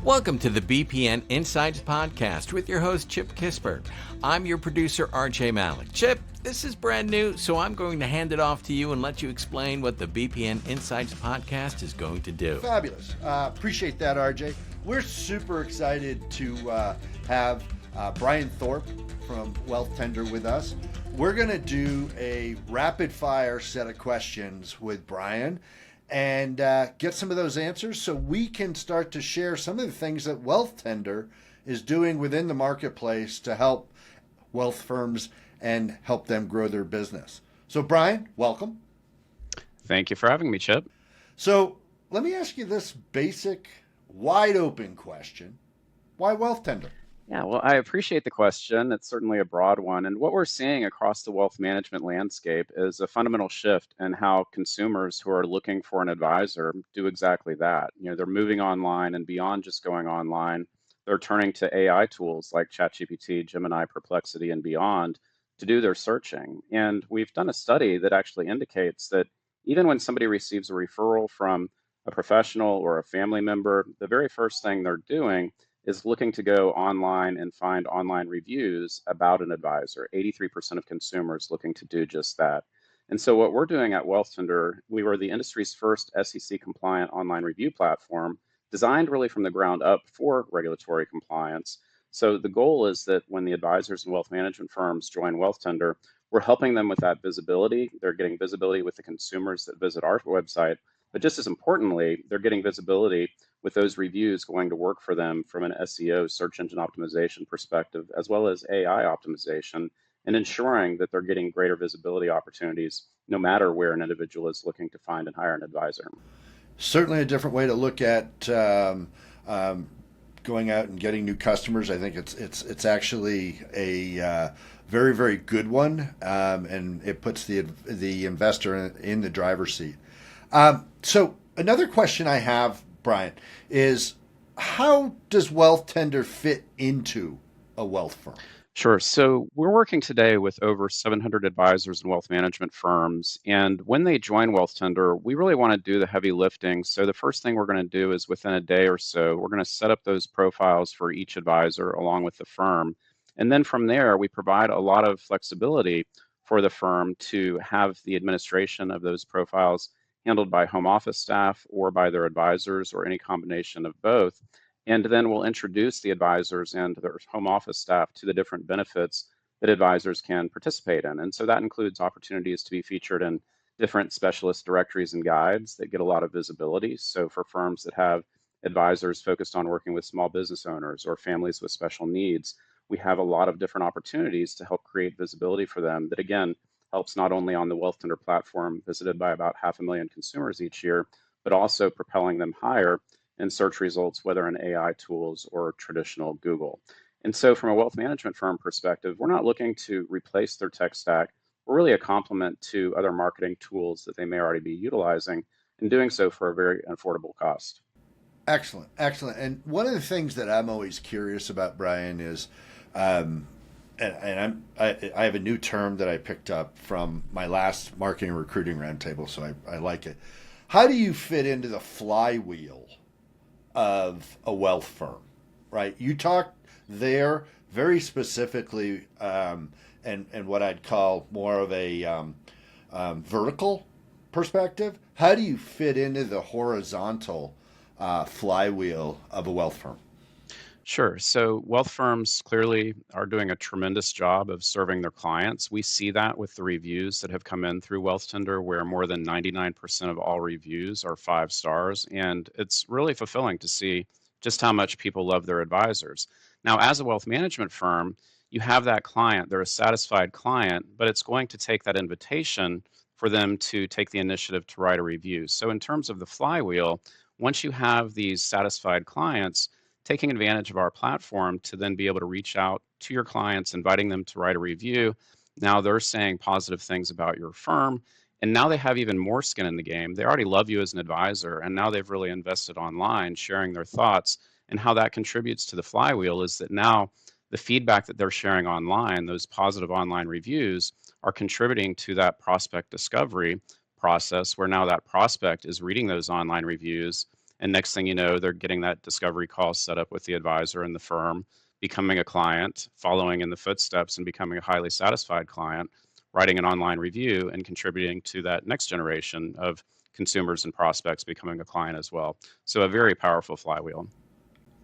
Welcome to the BPN Insights podcast with your host, Chip Kispert. I'm your producer, RJ Malik. Chip, this is brand new, so I'm going to hand it off to you and let you explain what the BPN Insights podcast is going to do. Fabulous. Appreciate that, RJ. We're super excited to have Brian Thorp from Wealthtender with us. We're going to do a rapid fire set of questions with Brian and get some of those answers so we can start to share some of the things that Wealthtender is doing within the marketplace to help wealth firms and help them grow their business. So Brian, welcome. Thank you for having me, Chip. So let me ask you this basic, wide open question. Why Wealthtender? Yeah, well, I appreciate the question. It's certainly a broad one. And what we're seeing across the wealth management landscape is a fundamental shift in how consumers who are looking for an advisor do exactly that. They're moving online, and beyond just going online, they're turning to AI tools like ChatGPT, Gemini, Perplexity, and beyond to do their searching. And we've done a study that actually indicates that even when somebody receives a referral from a professional or a family member, the very first thing they're doing is looking to go online and find online reviews about an advisor. 83% of consumers looking to do just that. And so what we're doing at Wealthtender, we were the industry's first SEC compliant online review platform, designed really from the ground up for regulatory compliance. So the goal is that when the advisors and wealth management firms join Wealthtender, we're helping them with that visibility. They're getting visibility with the consumers that visit our website, but just as importantly, they're getting visibility with those reviews going to work for them from an SEO, search engine optimization perspective, as well as AI optimization, and ensuring that they're getting greater visibility opportunities no matter where an individual is looking to find and hire an advisor. Certainly a different way to look at going out and getting new customers. I think it's actually a very, very good one, and it puts the investor in the driver's seat. So another question I have, Brian, is how does Wealthtender fit into a wealth firm? Sure. So we're working today with over 700 advisors and wealth management firms. And when they join Wealthtender, we really want to do the heavy lifting. So the first thing we're going to do is within a day or so, we're going to set up those profiles for each advisor along with the firm. And then from there, we provide a lot of flexibility for the firm to have the administration of those profiles handled by home office staff or by their advisors or any combination of both. And then we'll introduce the advisors and their home office staff to the different benefits that advisors can participate in. And so that includes opportunities to be featured in different specialist directories and guides that get a lot of visibility. So for firms that have advisors focused on working with small business owners or families with special needs, we have a lot of different opportunities to help create visibility for them that, again, helps not only on the Wealthtender platform visited by about 500,000 consumers each year, but also propelling them higher in search results, whether in AI tools or traditional Google. And so from a wealth management firm perspective, we're not looking to replace their tech stack. We're really a complement to other marketing tools that they may already be utilizing, and doing so for a very affordable cost. Excellent, excellent. And one of the things that I'm always curious about, Brian, is and I have a new term that I picked up from my last marketing recruiting roundtable, so I like it. How do you fit into the flywheel of a wealth firm, right? You talked there very specifically, and what I'd call more of a vertical perspective. How do you fit into the horizontal flywheel of a wealth firm? Sure. So wealth firms clearly are doing a tremendous job of serving their clients. We see that with the reviews that have come in through Wealthtender, where more than 99% of all reviews are 5 stars. And it's really fulfilling to see just how much people love their advisors. Now, as a wealth management firm, you have that client, they're a satisfied client, but it's going to take that invitation for them to take the initiative to write a review. So in terms of the flywheel, once you have these satisfied clients, taking advantage of our platform to then be able to reach out to your clients, inviting them to write a review. Now they're saying positive things about your firm, and now they have even more skin in the game. They already love you as an advisor, and now they've really invested online, sharing their thoughts. And how that contributes to the flywheel is that now the feedback that they're sharing online, those positive online reviews, are contributing to that prospect discovery process, where now that prospect is reading those online reviews And next thing you know, they're getting that discovery call set up with the advisor and the firm, becoming a client, following in the footsteps and becoming a highly satisfied client, writing an online review and contributing to that next generation of consumers and prospects becoming a client as well. So a very powerful flywheel.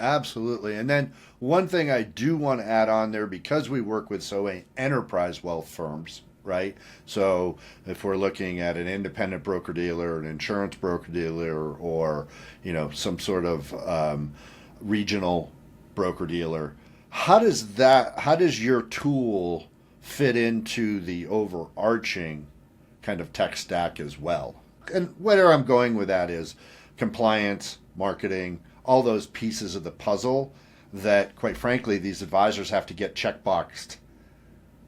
Absolutely. And then one thing I do want to add on there, because we work with so many enterprise wealth firms, right? So if we're looking at an independent broker dealer, an insurance broker dealer, or some sort of regional broker dealer, how does your tool fit into the overarching kind of tech stack as well? And where I'm going with that is compliance, marketing, all those pieces of the puzzle that, quite frankly, these advisors have to get checkboxed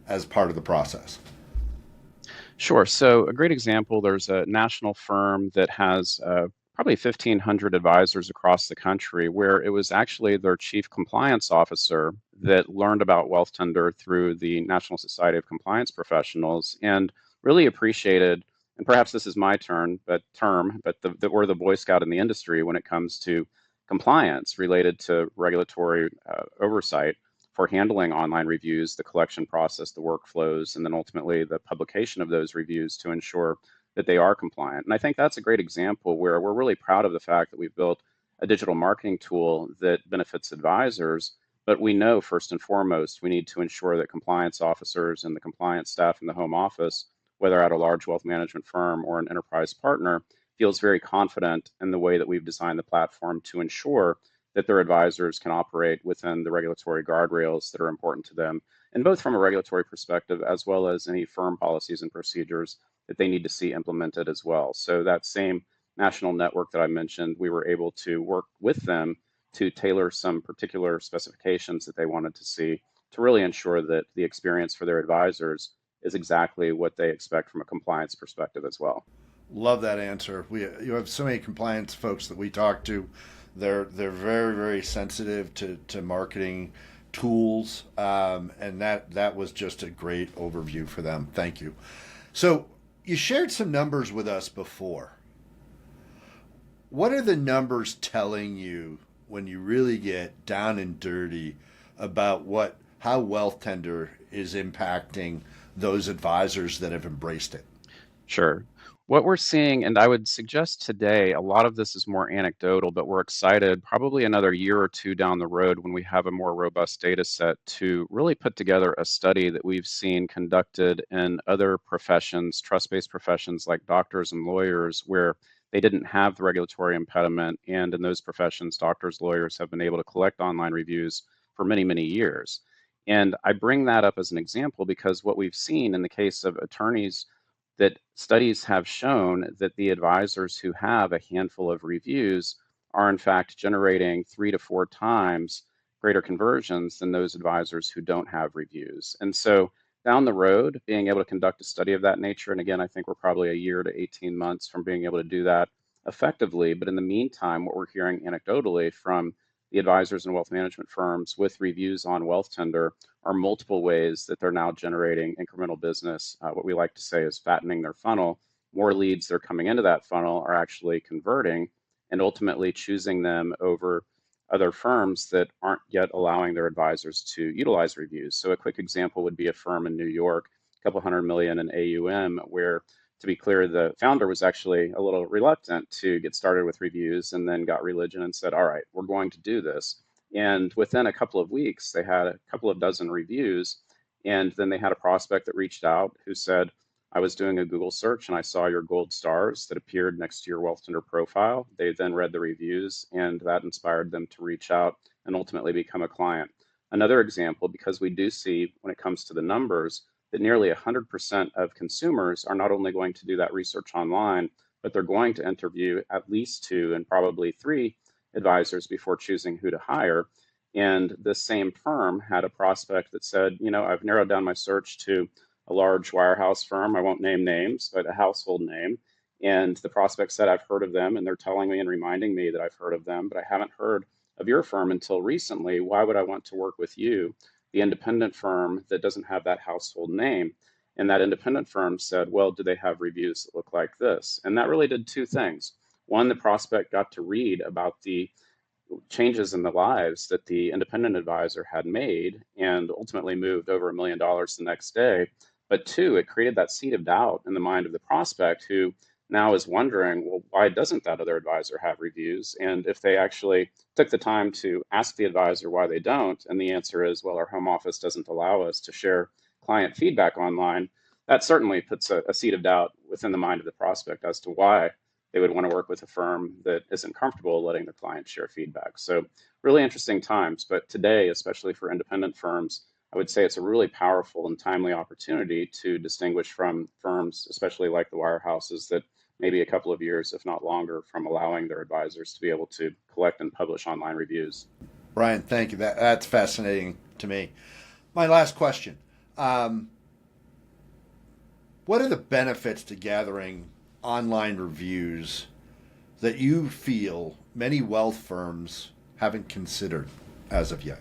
as part of the process. Sure. So a great example, there's a national firm that has probably 1,500 advisors across the country, where it was actually their chief compliance officer that learned about Wealthtender through the National Society of Compliance Professionals and really appreciated, and perhaps this is my we're the Boy Scout in the industry when it comes to compliance related to regulatory oversight for handling online reviews, the collection process, the workflows, and then ultimately the publication of those reviews to ensure that they are compliant. And I think that's a great example where we're really proud of the fact that we've built a digital marketing tool that benefits advisors, but we know first and foremost we need to ensure that compliance officers and the compliance staff in the home office, whether at a large wealth management firm or an enterprise partner, feels very confident in the way that we've designed the platform to ensure that their advisors can operate within the regulatory guardrails that are important to them, and both from a regulatory perspective as well as any firm policies and procedures that they need to see implemented as well. So that same national network that I mentioned, we were able to work with them to tailor some particular specifications that they wanted to see to really ensure that the experience for their advisors is exactly what they expect from a compliance perspective as well. Love that answer. You have so many compliance folks that we talk to. They're very, very sensitive to marketing tools, and that was just a great overview for them. Thank you. So you shared some numbers with us before. What are the numbers telling you when you really get down and dirty about how Wealthtender is impacting those advisors that have embraced it? Sure. What we're seeing, and I would suggest today, a lot of this is more anecdotal, but we're excited probably another year or two down the road when we have a more robust data set to really put together a study that we've seen conducted in other professions, trust-based professions like doctors and lawyers, where they didn't have the regulatory impediment. And in those professions, doctors, lawyers have been able to collect online reviews for many, many years. And I bring that up as an example because what we've seen in the case of attorneys, that studies have shown that the advisors who have a handful of reviews are in fact generating 3 to 4 times greater conversions than those advisors who don't have reviews. And so down the road, being able to conduct a study of that nature, and again, I think we're probably a year to 18 months from being able to do that effectively. But in the meantime, what we're hearing anecdotally from the advisors and wealth management firms with reviews on Wealthtender are multiple ways that they're now generating incremental business. What we like to say is fattening their funnel. More leads that are coming into that funnel are actually converting and ultimately choosing them over other firms that aren't yet allowing their advisors to utilize reviews. So a quick example would be a firm in New York, a couple hundred million in AUM, where, to be clear, the founder was actually a little reluctant to get started with reviews and then got religion and said, all right, we're going to do this. And within a couple of weeks, they had a couple of dozen reviews. And then they had a prospect that reached out who said, I was doing a Google search and I saw your gold stars that appeared next to your Wealthtender profile. They then read the reviews and that inspired them to reach out and ultimately become a client. Another example, because we do see when it comes to the numbers that nearly 100% of consumers are not only going to do that research online, but they're going to interview at least 2 and probably 3 advisors before choosing who to hire. And this same firm had a prospect that said, I've narrowed down my search to a large wirehouse firm. I won't name names, but a household name. And the prospect said, I've heard of them, and they're telling me and reminding me that I've heard of them, but I haven't heard of your firm until recently. Why would I want to work with you, the independent firm that doesn't have that household name? And that independent firm said, well, do they have reviews that look like this? And that really did 2 things. One, the prospect got to read about the changes in the lives that the independent advisor had made and ultimately moved over $1 million the next day. But two, it created that seed of doubt in the mind of the prospect who now is wondering, well, why doesn't that other advisor have reviews? And if they actually took the time to ask the advisor why they don't, and the answer is, well, our home office doesn't allow us to share client feedback online, that certainly puts a seed of doubt within the mind of the prospect as to why they would want to work with a firm that isn't comfortable letting their clients share feedback. So really interesting times, but today, especially for independent firms, I would say it's a really powerful and timely opportunity to distinguish from firms, especially like the wirehouses, that maybe a couple of years, if not longer, from allowing their advisors to be able to collect and publish online reviews. Brian, thank you. That's fascinating to me. My last question. What are the benefits to gathering online reviews that you feel many wealth firms haven't considered as of yet?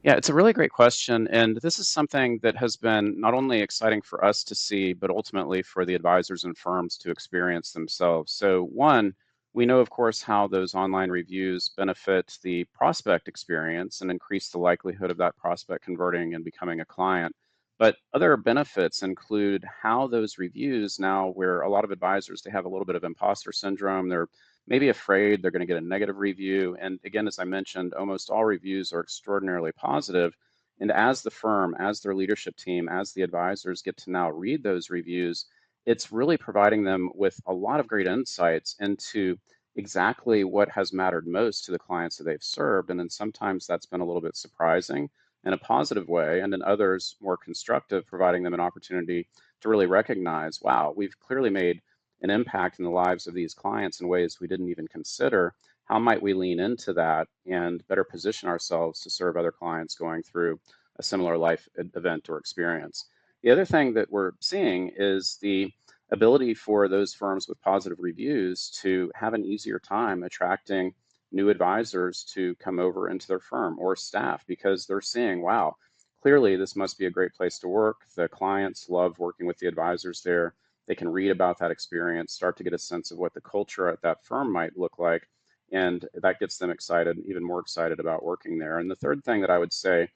Yeah, it's a really great question. And this is something that has been not only exciting for us to see, but ultimately for the advisors and firms to experience themselves. So one, we know, of course, how those online reviews benefit the prospect experience and increase the likelihood of that prospect converting and becoming a client. But other benefits include how those reviews now, where a lot of advisors, they have a little bit of imposter syndrome. They're maybe afraid they're going to get a negative review. And again, as I mentioned, almost all reviews are extraordinarily positive. And as the firm, as their leadership team, as the advisors get to now read those reviews, it's really providing them with a lot of great insights into exactly what has mattered most to the clients that they've served. And then sometimes that's been a little bit surprising in a positive way, and in others more constructive, providing them an opportunity to really recognize, wow, we've clearly made an impact in the lives of these clients in ways we didn't even consider. How might we lean into that and better position ourselves to serve other clients going through a similar life event or experience? The other thing that we're seeing is the ability for those firms with positive reviews to have an easier time attracting new advisors to come over into their firm or staff, because they're seeing, wow, clearly this must be a great place to work. The clients love working with the advisors there. They can read about that experience, start to get a sense of what the culture at that firm might look like, and that gets them excited, even more excited about working there. And the third thing that I would say,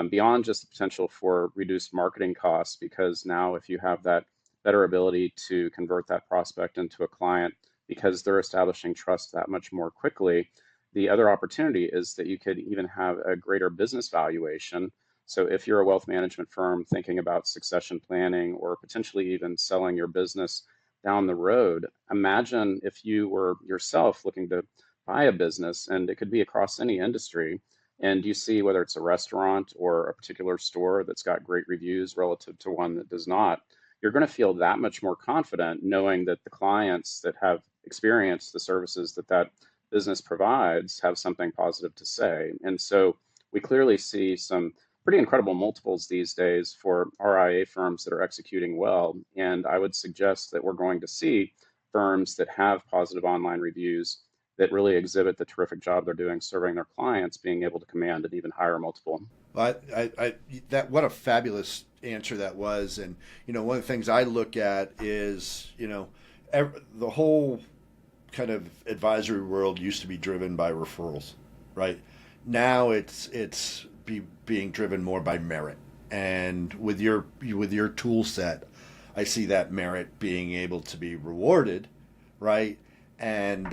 beyond just the potential for reduced marketing costs, because now if you have that better ability to convert that prospect into a client, because they're establishing trust that much more quickly, the other opportunity is that you could even have a greater business valuation. So if you're a wealth management firm thinking about succession planning or potentially even selling your business down the road, imagine if you were yourself looking to buy a business, and it could be across any industry, and you see whether it's a restaurant or a particular store that's got great reviews relative to one that does not. You're going to feel that much more confident knowing that the clients that have experienced the services that that business provides have something positive to say. And so we clearly see some pretty incredible multiples these days for RIA firms that are executing well. And I would suggest that we're going to see firms that have positive online reviews that really exhibit the terrific job they're doing serving their clients, being able to command an even higher multiple. What a fabulous answer that was. And, one of the things I look at is, the whole kind of advisory world used to be driven by referrals, right? Now it's being driven more by merit. And with your tool set, I see that merit being able to be rewarded, right? And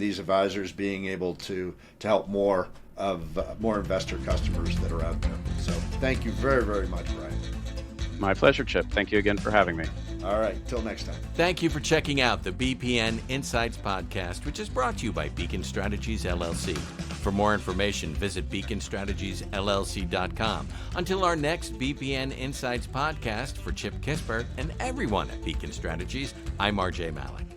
these advisors being able to help more investor customers that are out there. So thank you very, very much, Brian. My pleasure, Chip. Thank you again for having me. All right, till next time. Thank you for checking out the BPN Insights podcast, which is brought to you by Beacon Strategies, LLC. For more information, visit beaconstrategiesllc.com. Until our next BPN Insights podcast, for Chip Kispert and everyone at Beacon Strategies, I'm RJ Malik.